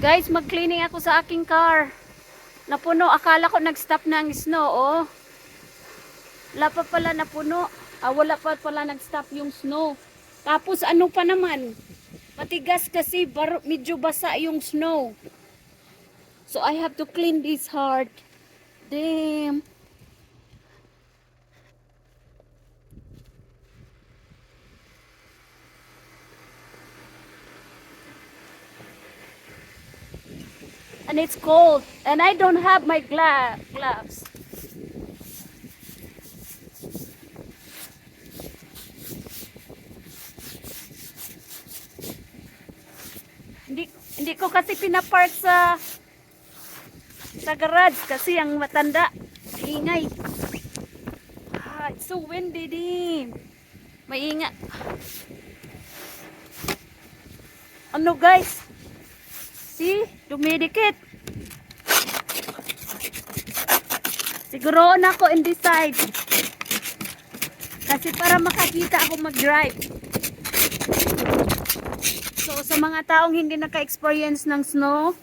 Guys, mag-cleaning ako sa aking car. Napuno. Akala ko nag-stop na ang snow, oh. Wala pa pala napuno. Wala pa pala nag-stop yung snow. Tapos ano pa naman? Matigas kasi, medyo basa yung snow. So I have to clean this hard. Damn. And it's cold. And I don't have my gloves. Hindi ko kasi pinapark sa garage kasi ang matanda. Ingay. It's so windy din. Maingat. Ano guys? See? Dumidikit. Siguro na ako in this side. Kasi para makakita ako mag-drive. So sa mga taong hindi naka-experience ng snow,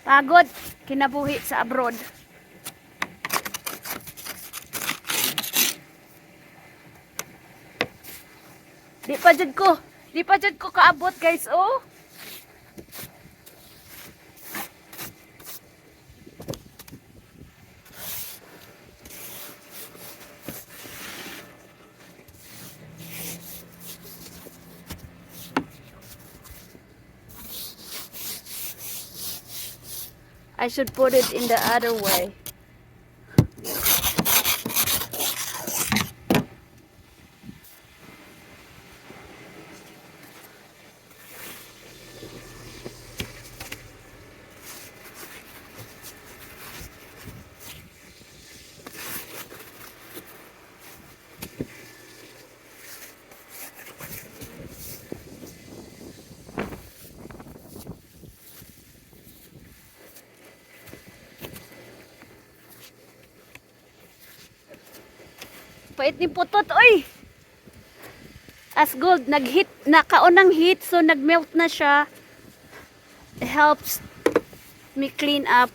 pagod kinabuhi sa abroad. Di pa jud ko kaabot guys, oh. I should put it in the other way. Pait ni putot, oy. As gold, nag-heat, nakaunang heat, so nag-melt na siya. It helps me clean up.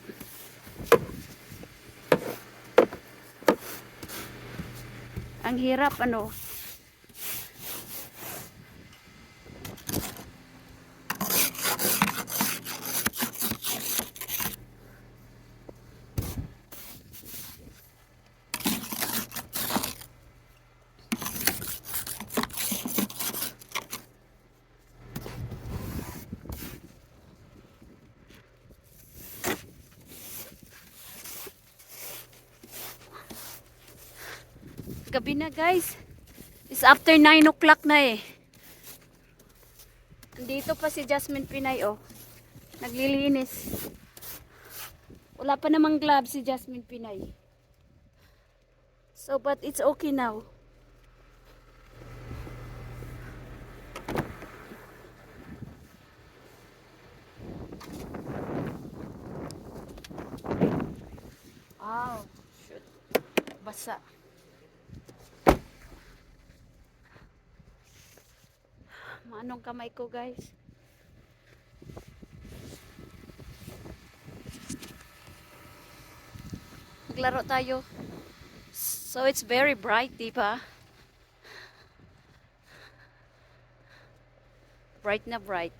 Ang hirap, ano. Gabi na guys. It's after 9 o'clock na eh. Andito pa si Jasmine Pinay, oh. Naglilinis. Wala pa namang gloves si Jasmine Pinay. So but it's okay now. Oh, shoot. Basa. Anong kamay ko guys. Maglaro tayo. So it's very bright, diba? Bright na bright.